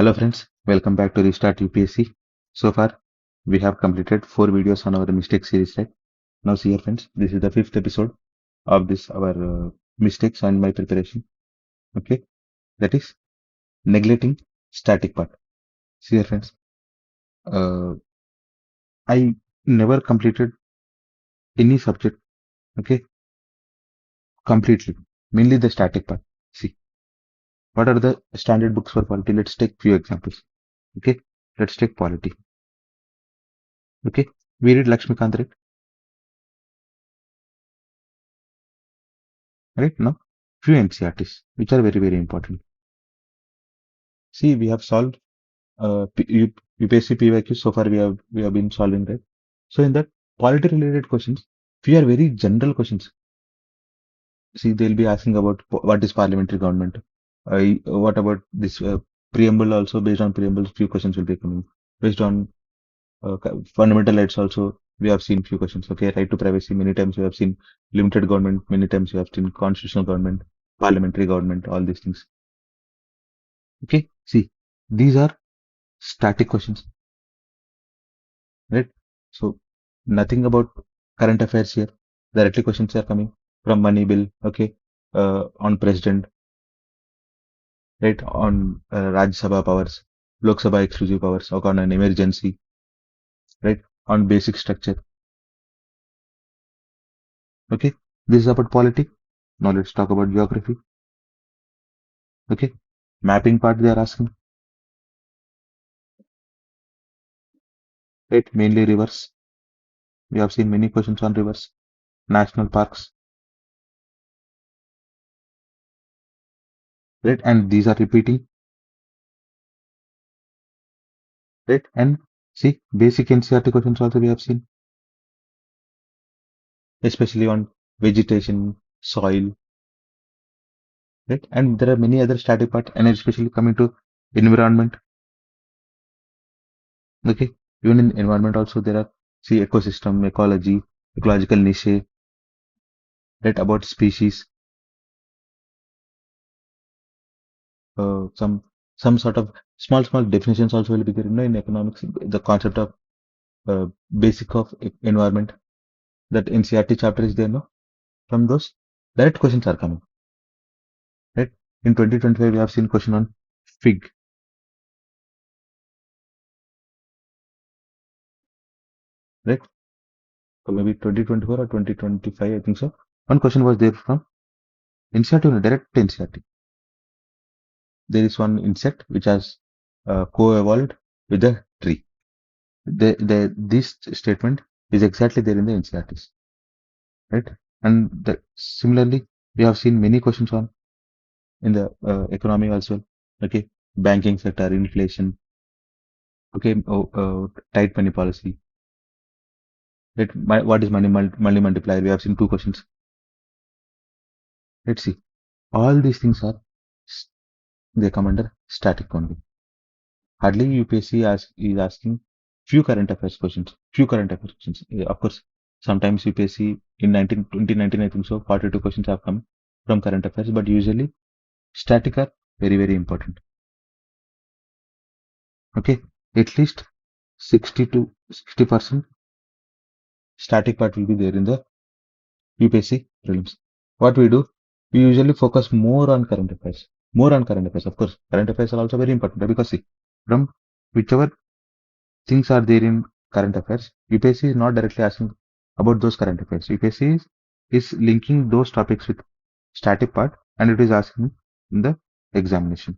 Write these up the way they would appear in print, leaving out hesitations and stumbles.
Hello friends, welcome back to Restart UPSC. So far, we have completed 4 videos on our mistake series, right? Now see here friends, this is the 5th episode of this our mistakes and my preparation. Okay, that is neglecting static part. See here friends, uh, I never completed any subject, okay, completely, mainly the static part. See, what are the standard books for polity? Let's take few examples. Okay, let's take polity. Okay, we read Lakshmikant, right now? Few NCRTs, which are very important. See, we have solved UPSC PYQ. So far, we have been solving that. So in that polity related questions, few are very general questions. See, they'll be asking about what is parliamentary government. What about this preamble? Also, based on preamble, few questions will be coming. Based on fundamental rights, also we have seen few questions. Okay, right to privacy. Many times we have seen limited government. Many times we have seen constitutional government, parliamentary government. All these things. Okay, see, these are static questions, right? So nothing about current affairs here. Directly questions are coming from money bill, okay, on president, right, on Rajya Sabha powers, Lok Sabha exclusive powers, or on an emergency, right, on basic structure. Okay, this is about polity. Now let's talk about geography. Okay, mapping part they are asking, right, mainly rivers. We have seen many questions on rivers, national parks, right, and these are repeating, right, and see basic NCRT questions also we have seen, especially on vegetation, soil, right? And there are many other static parts, and especially coming to environment. Okay, even in environment also there are see ecosystem, ecology, ecological niche, right? About species, some sort of small definitions also will be there. You know, in economics, the concept of uh, basic of environment, that NCRT chapter is there. No, from those direct questions are coming, right? In 2025, we have seen question on fig, right? So maybe 2024 or 2025, I think so. One question was there from NCRT, only, direct NCRT. There is one insect which has co-evolved with the tree. This statement is exactly there in the NCRTs, right? And similarly, we have seen many questions on in the economy as well. Okay, banking sector, inflation. Okay, tight money policy. Right? What is money multiplier? We have seen two questions. Let's see. All these things are they come under static only. Hardly UPSC is asking few current affairs questions. Few current affairs questions. Of course, sometimes UPSC in 2019, I think so, 42 questions have come from current affairs, but usually static are very important. Okay, at least 60 to 60% static part will be there in the UPSC prelims. What we do, we usually focus more on current affairs. More on current affairs. Of course, current affairs are also very important because see, from whichever things are there in current affairs, UPSC is not directly asking about those current affairs. UPSC is linking those topics with static part and it is asking in the examination.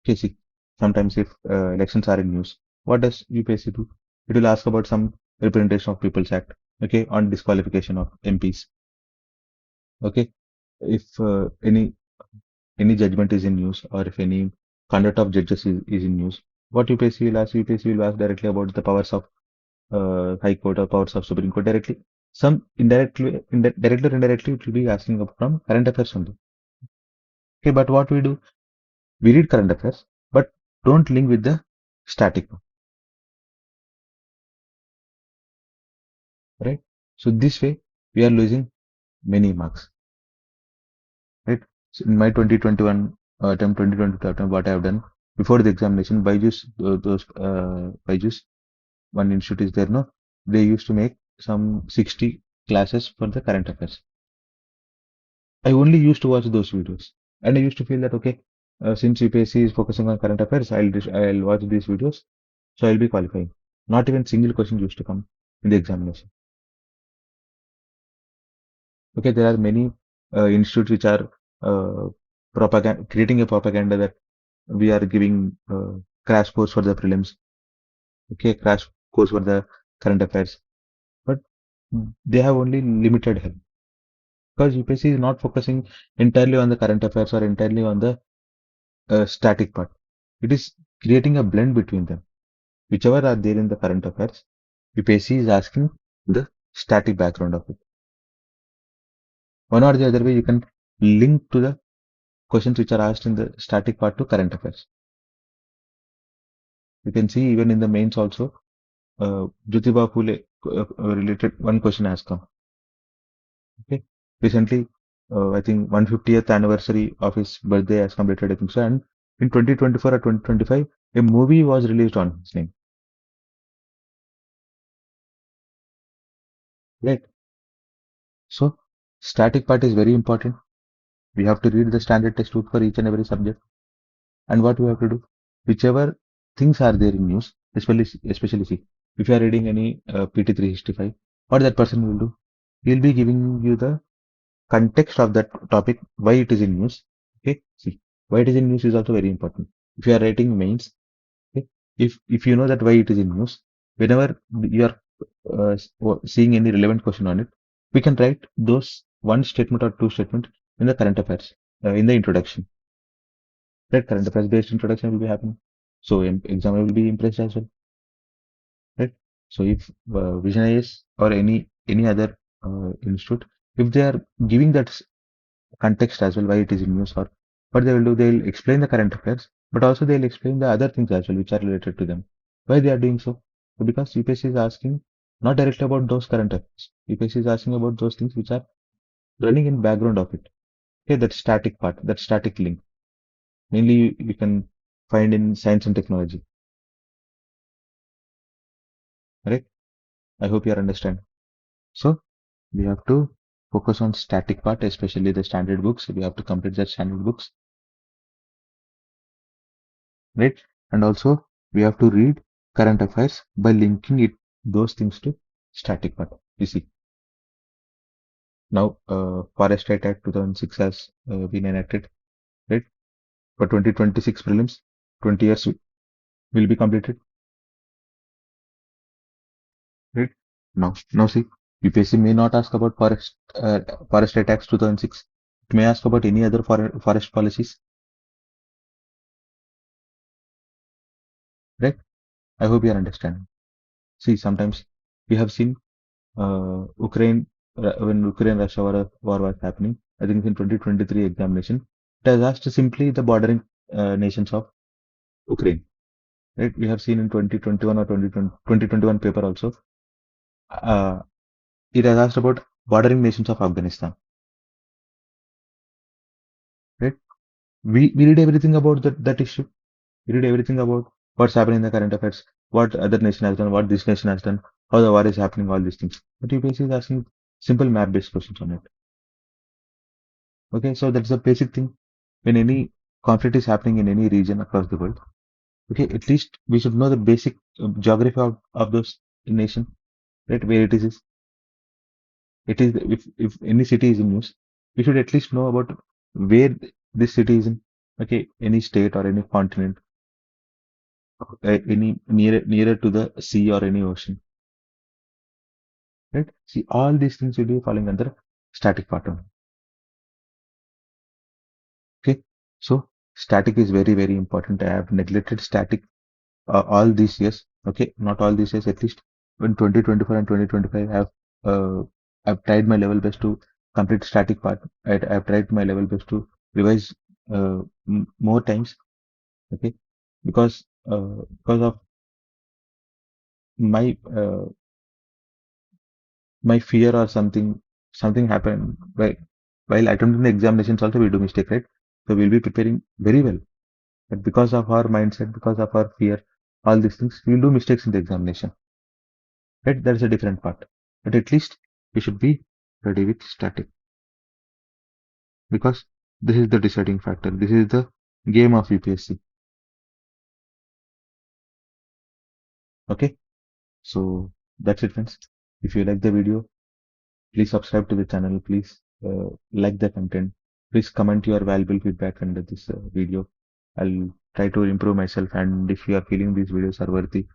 Okay, see, sometimes if elections are in news, what does UPSC do? It will ask about some representation of People's Act, okay, on disqualification of MPs. Okay, if any judgment is in news or if any conduct of judges is in news, what UPSC will ask? UPSC will ask directly about the powers of High Court or powers of Supreme Court directly. Some directly or indirectly, it will be asking from current affairs only. Okay, but what we do, we read current affairs, but don't link with the static one, right? So this way, we are losing many marks, right? So in my 2021 attempt 2022 attempt, what I have done before the examination, Byju's one institute is there, no? They used to make some 60 classes for the current affairs. I only used to watch those videos, and I used to feel that okay, since UPSC is focusing on current affairs, I'll watch these videos, so I'll be qualifying. Not even single question used to come in the examination. Okay, there are many institutes which are propaganda creating a propaganda that we are giving crash course for the prelims, okay, crash course for the current affairs, but they have only limited help because UPSC is not focusing entirely on the current affairs or entirely on the static part. It is creating a blend between them. Whichever are there in the current affairs, UPSC is asking the static background of it. One or the other way, you can link to the questions which are asked in the static part to current affairs. You can see even in the mains also, Jyotiba Phule related one question has come. Okay, recently, I think 150th anniversary of his birthday has completed, I think so. And in 2024 or 2025, a movie was released on his name. Right. So, static part is very important. We have to read the standard textbook for each and every subject. And what we have to do, whichever things are there in news, especially see, if you are reading any PT 365, what that person will do, he'll be giving you the context of that topic, why it is in news. Okay, see, why it is in news is also very important. If you are writing mains, okay, if you know that why it is in news, whenever you are seeing any relevant question on it, we can write those one statement or two statement in the current affairs, in the introduction. Right, current affairs based introduction will be happening. So examiner will be impressed as well. Right. So if Vision IS or any other institute, if they are giving that context as well, why it is in news or what they will do, they will explain the current affairs, but also they will explain the other things as well which are related to them. Why they are doing so? So because UPSC is asking not directly about those current affairs. UPSC is asking about those things which are running in background of it. Okay, that static part, that static link. Mainly you can find in science and technology. Right? I hope you understand. So we have to focus on static part, especially the standard books. We have to complete the standard books, right? And also we have to read current affairs by linking it those things to static part. You see, now Forest Right Act 2006 has been enacted, right? For 2026 prelims, 20 years will be completed, right? Now see, UPSC may not ask about Forest Right Act 2006. It may ask about any other forest policies, right? I hope you are understanding. See, sometimes we have seen Ukraine, when Ukraine-Russia war was happening, I think in 2023 examination, it has asked simply the bordering nations of Ukraine. Right? We have seen in 2021 or 2021 paper also, uh, it has asked about bordering nations of Afghanistan. Right? We read everything about that issue. We read everything about what's happening in the current affairs, what other nation has done, what this nation has done, how the war is happening, all these things. But UPSC is asking simple map-based questions on it. Okay, so that's the basic thing. When any conflict is happening in any region across the world, okay, at least we should know the basic geography of those nation, right? Where it is. It is if any city is in news, we should at least know about where this city is in. Okay, any state or any continent, any nearer to the sea or any ocean, right? See, all these things will be falling under static pattern. Okay, so static is very important. I have neglected static all these years. Okay, not all these years, at least in 2024 and 2025, I've tried my level best to complete static part. I've tried my level best to revise more times. Okay, because of my my fear or something happened while attempting the examinations. Also, we do mistake, right? So we'll be preparing very well. But because of our mindset, because of our fear, all these things, we'll do mistakes in the examination. Right? That's a different part. But at least we should be ready with static. Because this is the deciding factor. This is the game of UPSC. Okay? So that's it, friends. If you like the video, please subscribe to the channel. Please like the content. Please comment your valuable feedback under this video. I'll try to improve myself. And if you are feeling these videos are worthy,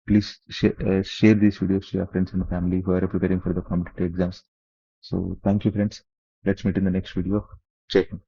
please share these videos to your friends and family who are preparing for the competitive exams. So thank you, friends. Let's meet in the next video. Jai Hind.